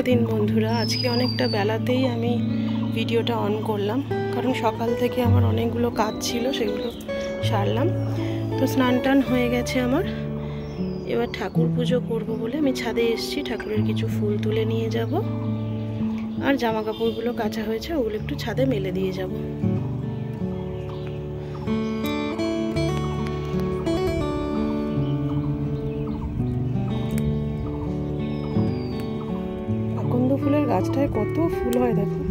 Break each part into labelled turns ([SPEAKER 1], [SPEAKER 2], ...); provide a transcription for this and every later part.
[SPEAKER 1] দিন বন্ধুরা। আজকে অনেকটা বেলাতেই আমি ভিডিওটা অন করলাম, কারণ সকাল থেকে আমার অনেকগুলো কাজ ছিল, সেগুলো সারলাম। তো স্নান টান হয়ে গেছে আমার। এবার ঠাকুর পুজো করবো বলে আমি ছাদে এসেছি। ঠাকুরের কিছু ফুল তুলে নিয়ে যাব, আর জামা কাপড়গুলো কাচা হয়েছে ওগুলো একটু ছাদে মেলে দিয়ে যাব। আকন্দ ফুলের গাছটায় কত ফুল হয় দেখো।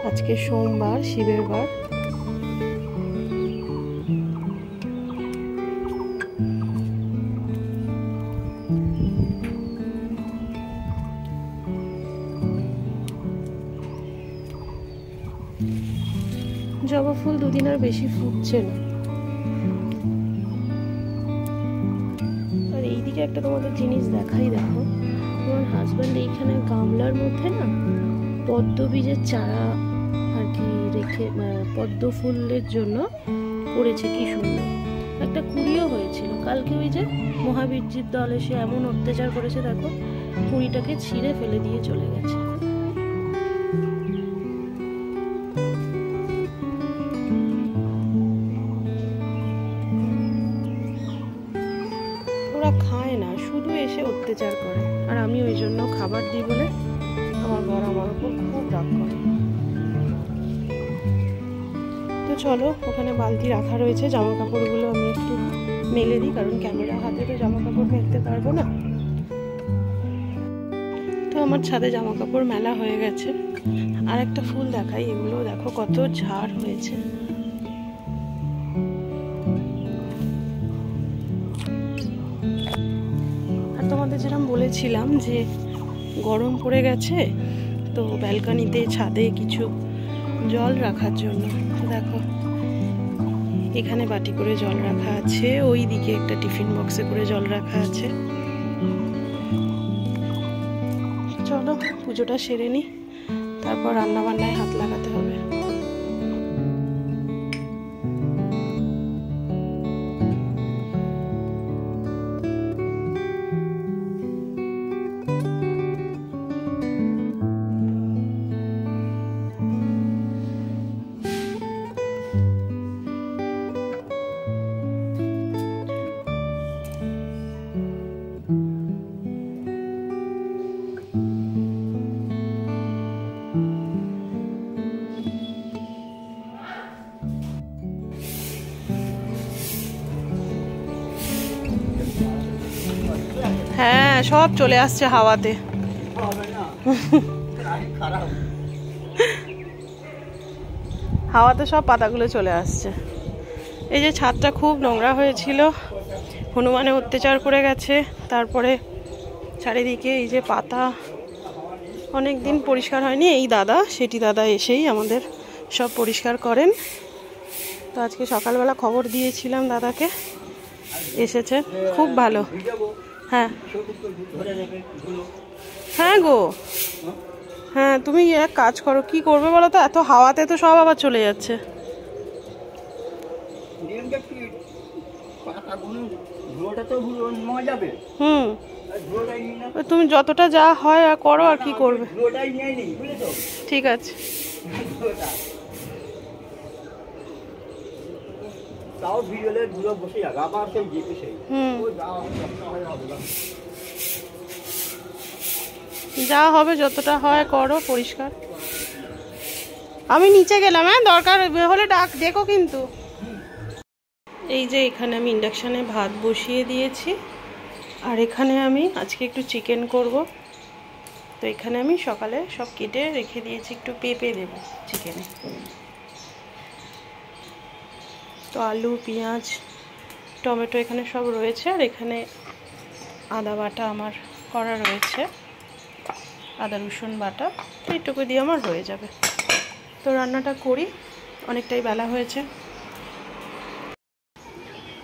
[SPEAKER 1] আজকে সোমবার, শিবের বার। জবা ফুল দুদিন আর বেশি ফুটছে না। আর এইদিকে একটা তোমাদের জিনিস দেখাই, দেখো আমার হাজব্যান্ড এইখানে গামলার মধ্যে না পদ্ম বীজের চারা আর কি রেখে পদ্ম ফুলের জন্য করেছে। কি সুন্দর একটা কুড়িও হয়েছিল কালকে। ওই যে মহাবীরজির দল এসে এমন অত্যাচার করেছে, দেখো কুড়িটাকে ছিঁড়ে ফেলে দিয়ে চলে গেছে। ওরা খায় না, শুধু এসে অত্যাচার করে। আর আমি ওই জন্য খাবার দিই বলে আমার বর আমার উপর খুব রাগ করে। তো চলো, ওখানে বালতি রাখা রয়েছে, জামা কাপড়গুলো আমি একটু মেলে দিই, কারণ ক্যামেরা হাতে তো জামা কাপড় মেলতে পারবো না। তো আমার ছাদে জামা কাপড় মেলা হয়ে গেছে। আর একটা ফুল দেখাই, এগুলো দেখো কত ঝাড় হয়েছে। আর তোমাদের যেরকম বলেছিলাম যে গরম পড়ে গেছে, তো ব্যালকনিতে ছাদে কিছু জল রাখার জন্য, তো দেখো এখানে বাটি করে জল রাখা আছে, ওই দিকে একটা টিফিন বক্সে করে জল রাখা আছে। চলো পুজোটা সেরে নি, তারপর রান্না বান্নায় হাত লাগাতে হবে। হ্যাঁ, সব চলে আসছে হাওয়াতে। হাওয়াতে সব পাতাগুলো চলে আসছে। এই যে ছাদটা খুব নোংরা হয়েছিল, হনুমানে অত্যাচার করে গেছে। তারপরে চারিদিকে এই যে পাতা, অনেক দিন পরিষ্কার হয়নি। এই দাদা, সেটি দাদা এসেই আমাদের সব পরিষ্কার করেন। তো আজকে সকালবেলা খবর দিয়েছিলাম দাদাকে, এসেছে, খুব ভালো। হ্যাঁ হ্যাঁ গো, হ্যাঁ তুমি এক কাজ করো, কি করবে বলো তো, এত হাওয়াতে তো সব আবার চলে যাচ্ছে। তুমি যতটা যা হয় আর করো, আর কি করবে। ঠিক আছে। যা হবে যতটা হয় করো পরিষ্কার। আমি নিচে গেলাম, হ্যাঁ দরকার হলে ডাক দেখো কিন্তু। এই যে এখানে আমি ইন্ডাকশানে ভাত বসিয়ে দিয়েছি, আর এখানে আমি আজকে একটু চিকেন করব। তো এখানে আমি সকালে সব কেটে রেখে দিয়েছি, একটু পেঁপে দেব চিকেনে। তো আলু, পেঁয়াজ, টমেটো এখানে সব রয়েছে, আর এখানে আদা বাটা আমার করা রয়েছে, আদা রসুন বাটা। তো এইটুকু দিয়ে আমার হয়ে যাবে। তো রান্নাটা করি, অনেকটাই বেলা হয়েছে।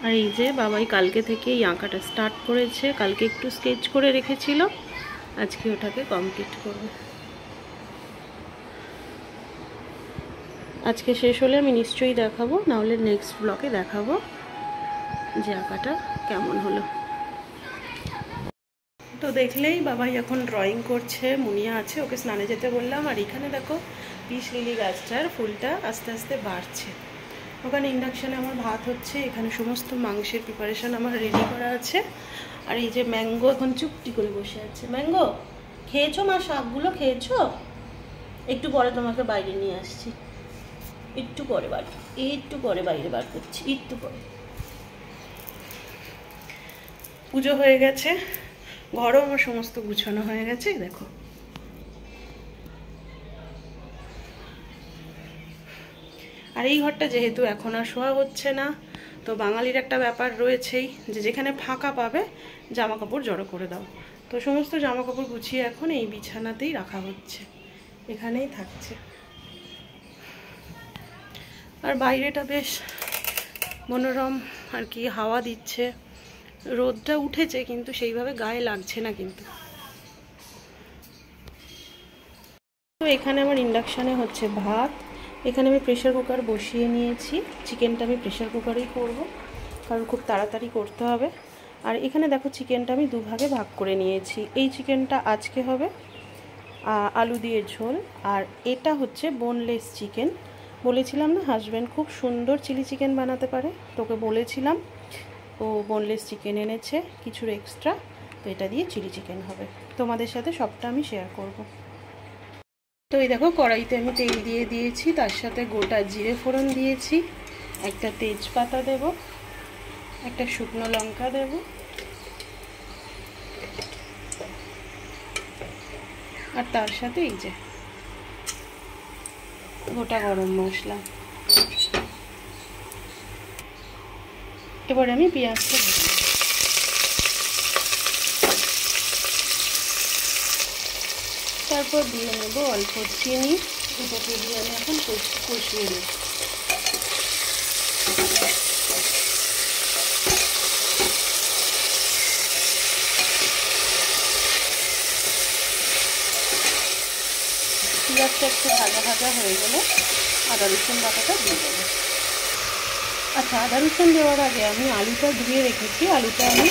[SPEAKER 1] আর এই যে বাবাই কালকে থেকে এই আঁকাটা স্টার্ট করেছে। কালকে একটু স্কেচ করে রেখেছিল, আজকে ওটাকে কমপ্লিট করবে। আজকে শেষ হলে আমি নিশ্চয়ই দেখাবো, নাহলে নেক্সট ব্লগে দেখাবো যে আঁকাটা কেমন হলো। তো দেখলেই বাবাই এখন ড্রয়িং করছে, মুনিয়া আছে, ওকে স্নানে যেতে বললাম। আর এখানে দেখো পিস লিলি গাছটার ফুলটা আস্তে আস্তে বাড়ছে। ওখানে ইন্ডাকশানে আমার ভাত হচ্ছে, এখানে সমস্ত মাংসের প্রিপারেশান আমার রেডি করা আছে। আর এই যে ম্যাঙ্গো এখন চুপটি করে বসে আছে। ম্যাঙ্গো খেয়েছো মা? শাকগুলো খেয়েছো? একটু পরে তোমাকে বাইরে নিয়ে আসছি, একটু পরে বাইরে বার করছি, একটু পরে। পুজো হয়ে গেছে, ঘরও আমার সমস্ত গুছানো হয়ে গেছে দেখো। আর এই ঘরটা যেহেতু এখন আর শোয়া হচ্ছে না, তো বাঙালির একটা ব্যাপার রয়েছেই যে যেখানে ফাঁকা পাবে জামা কাপড় জড়ো করে দাও। তো সমস্ত জামা কাপড় গুছিয়ে এখন এই বিছানাতেই রাখা হচ্ছে, এখানেই থাকছে। আর বাইরেটা বেশ মনোরম আর কি, হাওয়া দিচ্ছে, রোদটা উঠেছে কিন্তু সেইভাবে গায়ে লাগছে না কিন্তু। তো এখানে আমার ইন্ডাকশানে হচ্ছে ভাত, এখানে আমি প্রেশার কুকার বসিয়ে নিয়েছি। চিকেনটা আমি প্রেশার কুকারেই করব, কারণ খুব তাড়াতাড়ি করতে হবে। আর এখানে দেখো চিকেনটা আমি দুভাগে ভাগ করে নিয়েছি। এই চিকেনটা আজকে হবে আলু দিয়ে ঝোল, আর এটা হচ্ছে বোনলেস চিকেন। বলেছিলাম না হাজব্যান্ড খুব সুন্দর চিলি চিকেন বানাতে পারে, তোকে বলেছিলাম। ও বোনলেস চিকেন এনেছে কিছুর এক্সট্রা, তো এটা দিয়ে চিলি চিকেন হবে। তোমাদের সাথে সবটা আমি শেয়ার করব। তো এই দেখো কড়াইতে আমি তেল দিয়ে দিয়েছি, তার সাথে গোটা জিরে ফোড়ন দিয়েছি, একটা তেজপাতা দেব, একটা শুকনো লঙ্কা দেব, আর তার সাথে এই যে গোটা গরম মশলা। এবার আমি পেঁয়াজটা দেব, তারপর দিয়ে নেব অল্প চিনি, এটাকে দিয়ে আমি এখন কষিয়ে নেব। পেঁয়াজটা একটু ভাজা ভাজা হয়ে গেলে আদা রসুন বাটাটা দিয়ে দেবো। আচ্ছা, আদা রসুন দেওয়ার আগে আমি আলুটা ধুয়ে রেখেছি, আলুটা আমি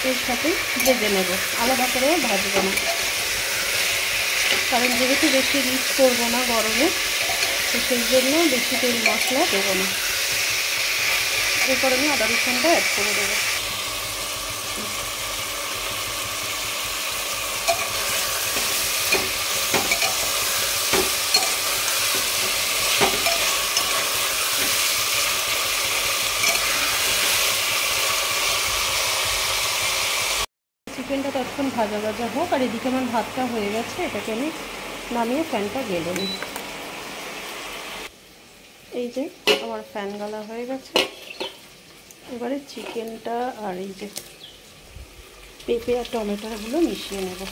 [SPEAKER 1] এর সাথে ভেজে নেব, আলাদা করে ভাজবো না, কারণ যেহেতু বেশি রিচ করবো না গরমে, তো সেই জন্য বেশি তেল মশলা দেবো না। এরপর আমি আদা রসুনটা অ্যাড করে দেবো। চিকেনটা ততক্ষণ ভাজা ভাজা হোক, আর এদিকে আমার ভাতটা হয়ে গেছে, এটাকে আমি নামিয়ে ফ্যানটা গেলে নিই। এই যে আমার ফ্যান গালা হয়ে গেছে। এবারে চিকেনটা আর এই যে পেঁপে আর টমেটোগুলো মিশিয়ে নেব।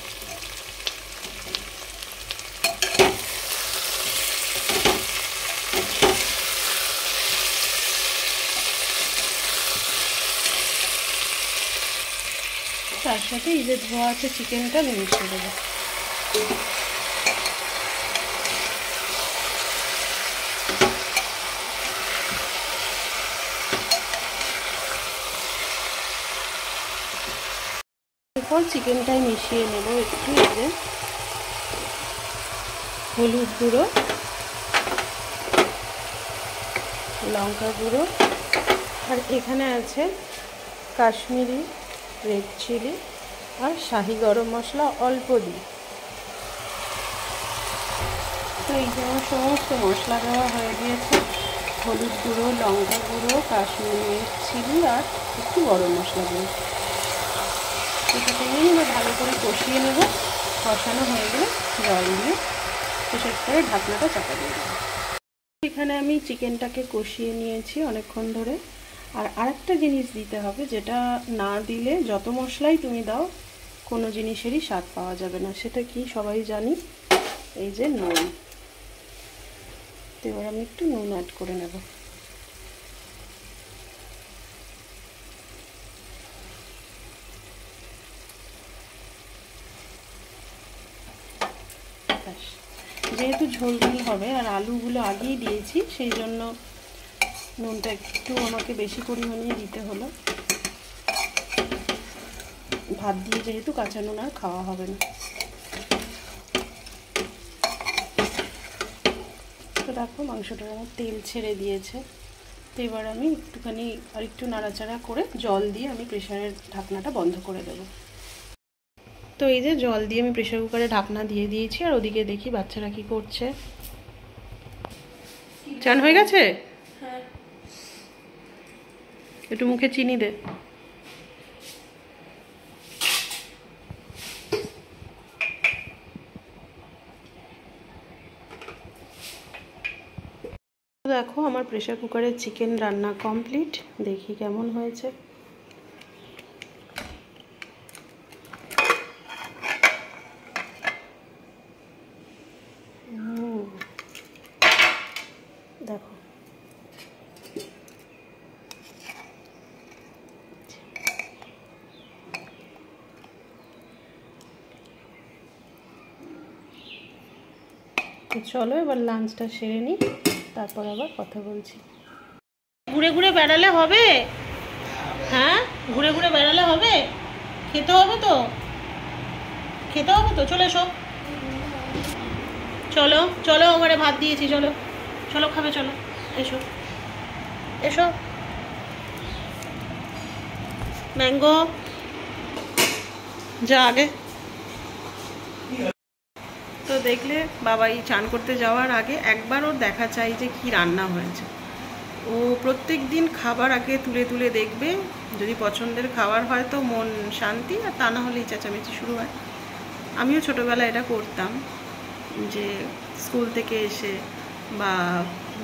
[SPEAKER 1] তার সাথে এই যে ধোয়া আছে চিকেনটা মিশিয়ে দেবো। এরপর চিকেনটাই মিশিয়ে নেব একটু, এই যে হলুদ গুঁড়ো, লঙ্কা গুঁড়ো, আর এখানে আছে কাশ্মীরি রেড চিলি আর শাহি গরম মশলা অল্প দিই। তো এই যে আমার সমস্ত মশলা দেওয়া হয়ে গিয়েছে, হলুদ গুঁড়ো, লঙ্কা গুঁড়ো, কাশ্মীরি রেড চিলি আর একটু গরম মশলা গুঁড়ো। এটাকে নিয়ে এবার ভালো করে কষিয়ে নেব। কষানো হয়ে গেলে জল দিয়ে প্রেসার কুকারে ঢাকনাটা চাপা দিয়ে দেবো। এখানে আমি চিকেনটাকে কষিয়ে নিয়েছি অনেকক্ষণ ধরে। আর আরেকটা জিনিস দিতে হবে, যেটা না দিলে যত মশলাই তুমি দাও কোনো জিনিসেরই স্বাদ পাওয়া যাবে না। সেটা কি সবাই জানি, এই যে নুন। তো এবার আমি একটু নুন অ্যাড করে নেব। যেহেতু ঝোল ঝোল হবে আর আলুগুলো আগেই দিয়েছি, সেই জন্য নুনটা একটু আমাকে বেশি পরিমাণে দিতে হলো। ভাত দিয়ে যেহেতু কাঁচা নুন আর খাওয়া হবে না। তো দেখো মাংসটা আমার তেল ছেড়ে দিয়েছে। তো এবার আমি একটুখানি আর একটু নাড়াচাড়া করে জল দিয়ে আমি প্রেশারের ঢাকনাটা বন্ধ করে দেব। তো এই যে জল দিয়ে আমি প্রেশার কুকারে ঢাকনা দিয়ে দিয়েছি, আর ওদিকে দেখি বাচ্চারা কি করছে। চান হয়ে গেছে? একটু মুখে চিনি দে। দেখো আমার প্রেশার কুকারে চিকেন রান্না কমপ্লিট। দেখি কেমন হয়েছে। দেখো চলো এবার লাঞ্চটা সেরে নিই, তারপর আবার কথা বলছি। ঘুরে ঘুরে বেড়ালে হবে? হ্যাঁ, ঘুরে ঘুরে বেড়ালে হবে? খেতে হবে তো, খেতে হবে তো। চলে এসো, চলো চলো, ওখানে ভাত দিয়েছি, চলো চলো খাবে, চলো এসো এসো। ম্যাঙ্গো যা আগে। তো দেখলে বাবাই চান করতে যাওয়ার আগে একবার ওর দেখা চাই যে কি রান্না হয়েছে। ও প্রত্যেক দিন খাবার আগে তুলে তুলে দেখবে, যদি পছন্দের খাবার হয় তো মন শান্তি, আর তা না হলেই চেঁচামেচি শুরু হয়। আমিও ছোটোবেলায় এটা করতাম, যে স্কুল থেকে এসে বা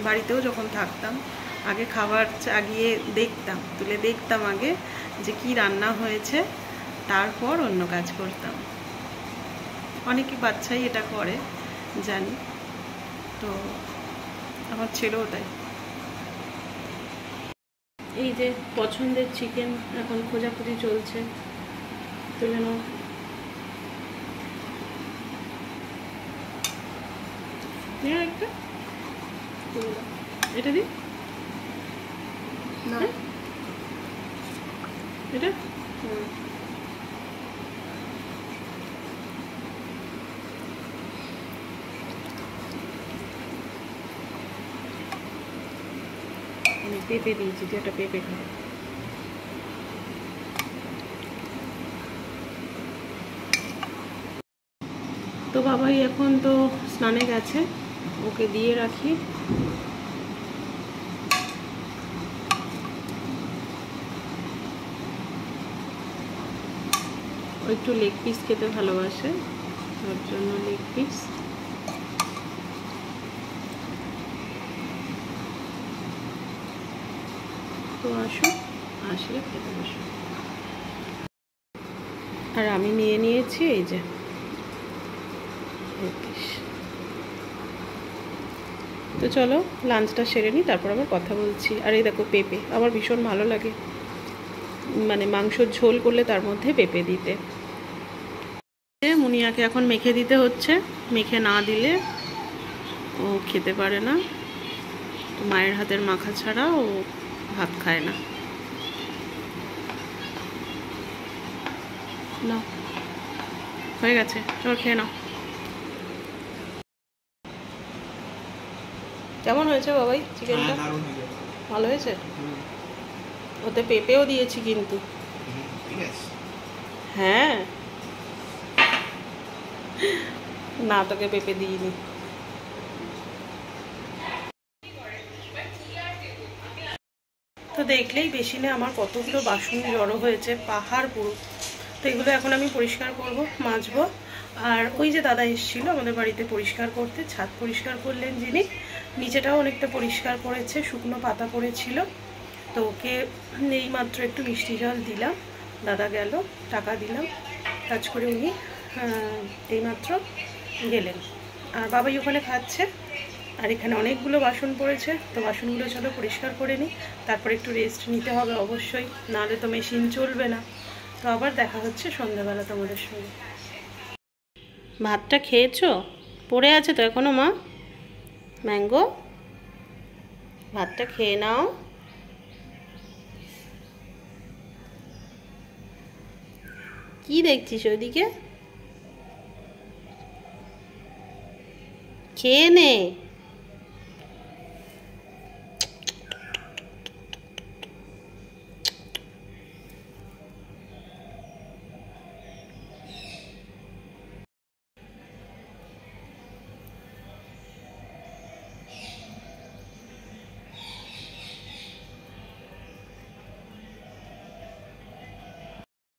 [SPEAKER 1] বাড়িতেও যখন থাকতাম আগে খাবার চাগিয়ে দেখতাম, তুলে দেখতাম আগে যে কি রান্না হয়েছে, তারপর অন্য কাজ করতাম। অনেকে বাচ্চাই এটা করে জানি, তো আমার ছেলেও তাই। এই যে পছন্দের চিকেন এখন খোঁজাখুঁজি চলছে, তুলে নাও। একটা এটা দি না, এটা আমি পেঁপে দিয়েছি, তুই একটা পেঁপে খাবে। তো বাবাই এখন তো স্নানে গেছে, ওকে দিয়ে রাখি। ও একটু লেগ পিস খেতে ভালোবাসে, তার জন্য লেগ পিস। তো আসো, আসলে খেতে বসো। আর আমি নিয়ে নিয়েছি এই যে তো চলো লাঞ্চটা সেরে নিই, তারপর আবার কথা বলছি। আর এই দেখো পেঁপে আমার ভীষণ ভালো লাগে, মানে মাংসর ঝোল করলে তার মধ্যে পেঁপে দিতে। মুনিয়াকে এখন মেখে দিতে হচ্ছে, মেখে না দিলে ও খেতে পারে না। মায়ের হাতের মাখা ছাড়া ও ভাত খায় না। নাও, হয়ে গেছে, চল খেয়ে নাও। কেমন হয়েছে বাবাই চিকেনটা? ভালো হয়েছে। ওতে পেঁপেও দিয়েছি কিন্তু। হ্যাঁ, না তোকে পেঁপে দিইনি। তো দেখলেই বেসিনে আমার কতগুলো বাসন জড়ো হয়েছে, পাহাড় পুরো। তো এগুলো এখন আমি পরিষ্কার করব, মাজবো। আর ওই যে দাদা এসেছিল আমাদের বাড়িতে পরিষ্কার করতে, ছাদ পরিষ্কার করলেন যিনি, নিচেটাও অনেকটা পরিষ্কার করেছে, শুকনো পাতা পড়েছিল। তো ওকে এইমাত্র একটু মিষ্টি জল দিলাম, দাদা গেল, টাকা দিলাম, কাজ করে উনি এইমাত্র গেলেন। আর বাবাই ওখানে খাচ্ছে। আর এখানে অনেকগুলো বাসন পড়েছে, তো বাসনগুলো চলো পরিষ্কার করে নিই, তারপর একটু রেস্ট নিতে হবে অবশ্যই, নাহলে তো মেশিন চলবে না। তো আবার দেখা হচ্ছে সন্ধ্যাবেলা তোমাদের সঙ্গে। ভাতটা খেয়েছো? পড়ে আছে তো এখনো মা। ম্যাঙ্গো, ভাতটা খেয়ে নাও। কি দেখছিস ওইদিকে? খেয়ে নে।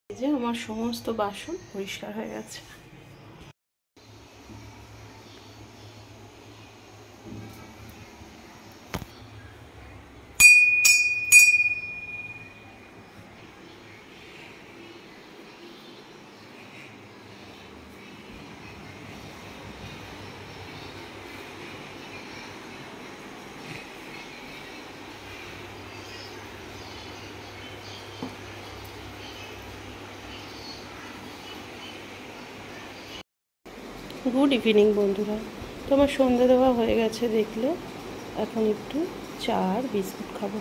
[SPEAKER 1] এই যে আমার সমস্ত বাসন পরিষ্কার হয়ে গেছে। গুড ইভিনিং বন্ধুরা, তোমার সন্ধ্যে দেওয়া হয়ে গেছে দেখলে। এখন একটু চা আর বিস্কুট খাবো।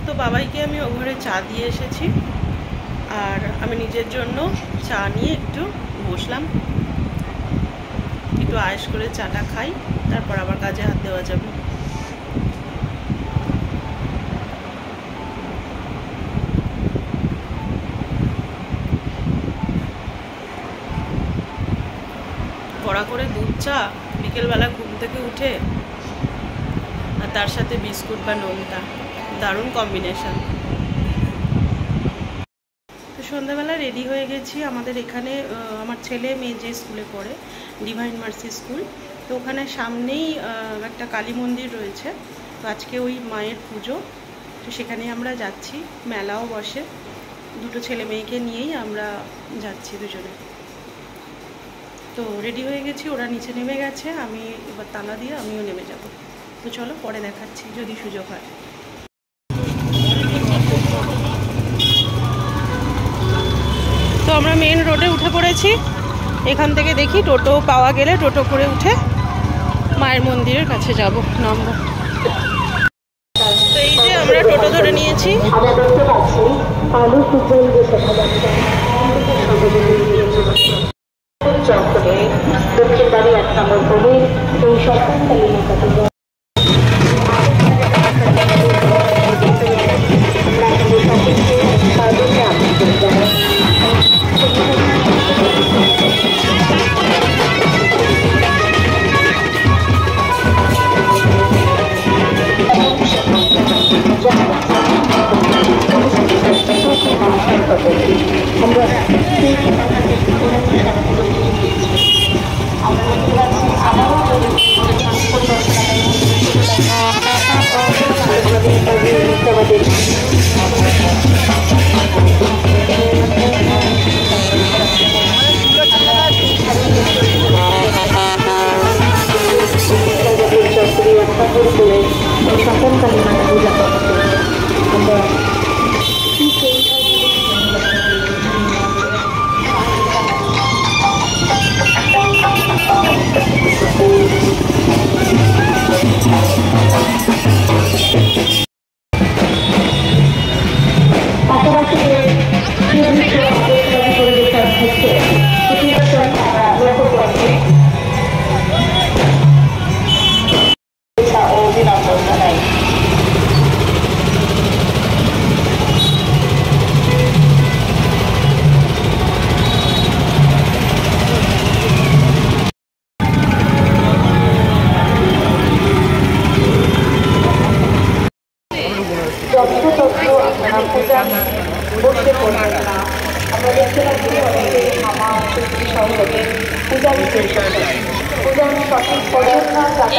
[SPEAKER 1] তো বাবাইকে আমি ও ঘরে চা দিয়ে এসেছি, আর আমি নিজের জন্য চা নিয়ে একটু বসলাম। একটু আয়েশ করে চাটা খাই, তারপর আবার কাজে হাত দেওয়া যাবে। কড়া করে দুধ চা বিকেলবেলা ঘুম থেকে উঠে, আর তার সাথে বিস্কুট বা নোনতা, দারুণ কম্বিনেশন। তো সন্ধ্যাবেলা রেডি হয়ে গেছি। আমাদের এখানে আমার ছেলে মেয়ে যে স্কুলে পড়ে, ডিভাইন মার্সি স্কুল, তো ওখানে সামনেই একটা কালী মন্দির রয়েছে। তো আজকে ওই মায়ের পুজো, তো সেখানে আমরা যাচ্ছি। মেলাও বসে, দুটো ছেলে মেয়েকে নিয়েই আমরা যাচ্ছি দুজনে। তো রেডি হয়ে গেছি, ওরা নিচে নেমে গেছে, আমি এবার তালা দিয়ে আমিও নেমে যাব। তো চলো পরে দেখাচ্ছি যদি সুযোগ হয়। তো আমরা মেন রোডে উঠে পড়েছি। এখান থেকে দেখি টোটো পাওয়া গেলে টোটো করে উঠে মায়ের মন্দিরের কাছে যাব, নামবো। তো এই যে আমরা টোটো ধরে নিয়েছি। দক্ষিণ বাড়ি 1 নম্বর গলির এই সরকারি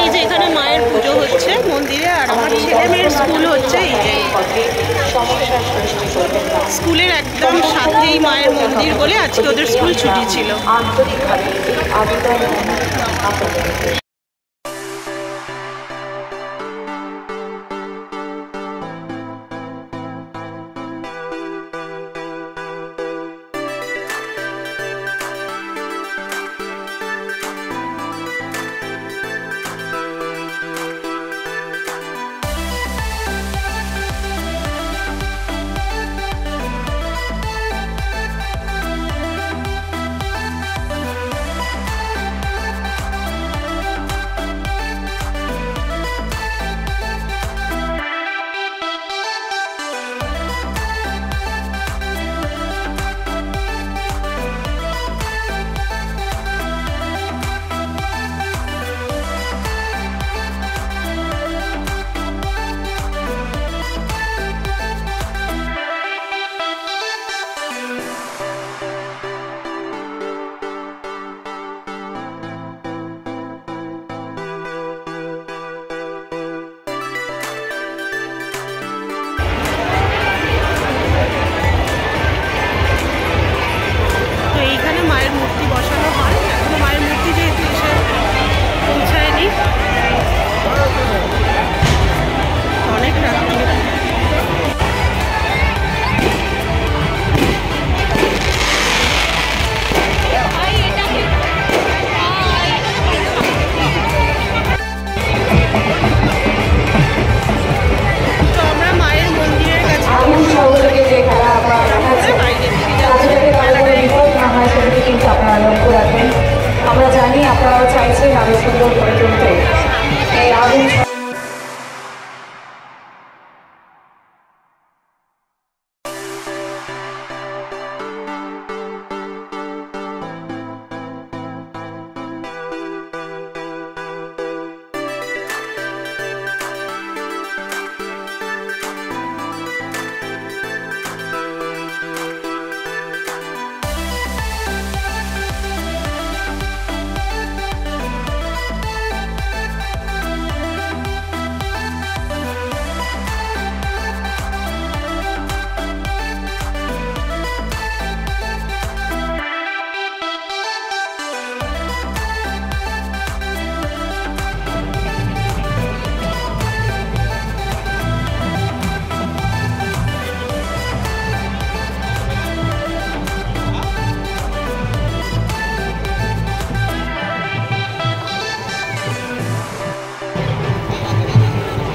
[SPEAKER 1] এই যে এখানে মায়ের পুজো হচ্ছে মন্দিরে, আর আমার ছেলে মেয়ের স্কুল হচ্ছে এই যে স্কুলের একদম সাথেই মায়ের মন্দির বলে আজকে ওদের স্কুল ছুটি ছিল।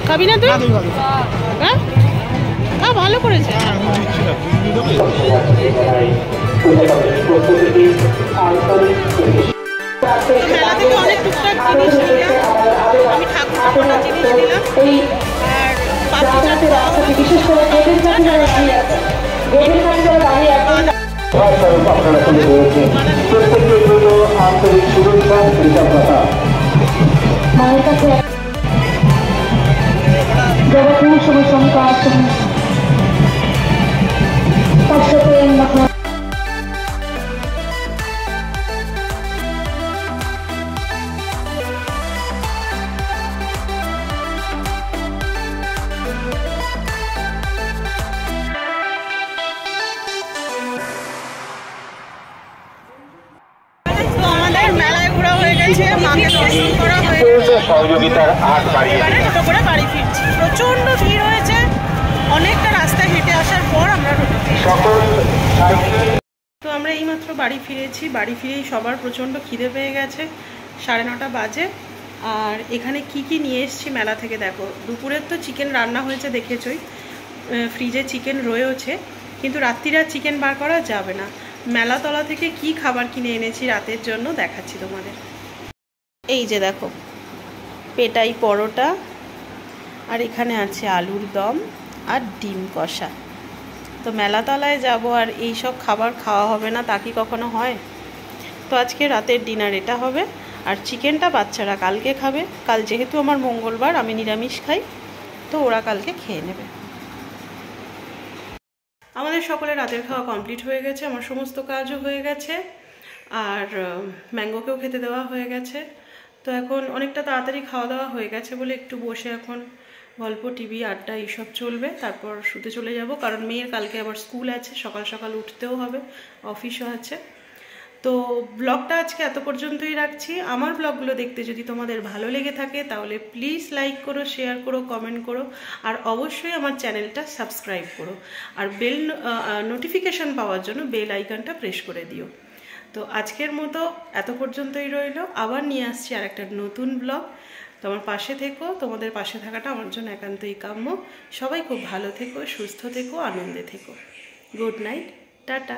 [SPEAKER 1] খাবি না তুই? হ্যাঁ, ভালো করেছে। মেলা থেকে অনেক টুকটাক জিনিস নিলাম, আমি ঠাকুরের কটা জিনিস নিলাম, আর পাপড়ি চাট খাওয়া হবে। বিশেষ করে মায়ের কাছে জগৎ শুভ সংকার প্রচন্ড ভিড় হয়েছে, অনেকটা রাস্তা হেঁটে আসার পর আমরা তো আমরা এইমাত্র বাড়ি ফিরেছি। বাড়ি ফিরেই সবার প্রচন্ড খিদে পেয়ে গেছে, 9:30 বাজে। আর এখানে কি কি নিয়ে এসেছি মেলা থেকে দেখো। দুপুরের তো চিকেন রান্না হয়েছে দেখেছই, ফ্রিজে চিকেন রয়েছে, কিন্তু রাত্রিরে চিকেন বার করা যাবে না। মেলাতলা থেকে কি খাবার কিনে এনেছি রাতের জন্য দেখাচ্ছি তোমাদের। এই যে দেখো, পেটাই পরোটা, আর এখানে আছে আলুর দম আর ডিম কষা। তো মেলাতলায় যাব আর এই সব খাবার খাওয়া হবে না, তা কি কখনো হয়? তো আজকে রাতের ডিনার এটা হবে। আর চিকেনটা বাচ্চারা কালকে খাবে, কাল যেহেতু আমার মঙ্গলবার, আমি নিরামিষ খাই, তো ওরা কালকে খেয়ে নেবে। আমাদের সকলের রাতের খাওয়া কমপ্লিট হয়ে গেছে, আমার সমস্ত কাজও হয়ে গেছে, আর ম্যাঙ্গোকেও খেতে দেওয়া হয়ে গেছে। তো এখন অনেকটা তাড়াতাড়ি খাওয়া দাওয়া হয়ে গেছে বলে একটু বসে এখন গল্প, টিভি, আড্ডা এইসব চলবে, তারপর শুতে চলে যাব। কারণ মেয়ের কালকে আবার স্কুল আছে, সকাল সকাল উঠতেও হবে, অফিসও আছে। তো ব্লগটা আজকে এত পর্যন্তই রাখছি। আমার ব্লগগুলো দেখতে যদি তোমাদের ভালো লেগে থাকে তাহলে প্লিজ লাইক করো, শেয়ার করো, কমেন্ট করো, আর অবশ্যই আমার চ্যানেলটা সাবস্ক্রাইব করো, আর বেল নোটিফিকেশান পাওয়ার জন্য বেল আইকনটা প্রেস করে দিও। তো আজকের মতো এত পর্যন্তই রইল, আবার নিয়ে আসছি আর একটা নতুন ব্লগ। তোমার পাশে থেকো, তোমাদের পাশে থাকাটা আমার জন্য একান্তই কাম্য। সবাই খুব ভালো থেকো, সুস্থ থেকো, আনন্দে থেকো। Good night, tata.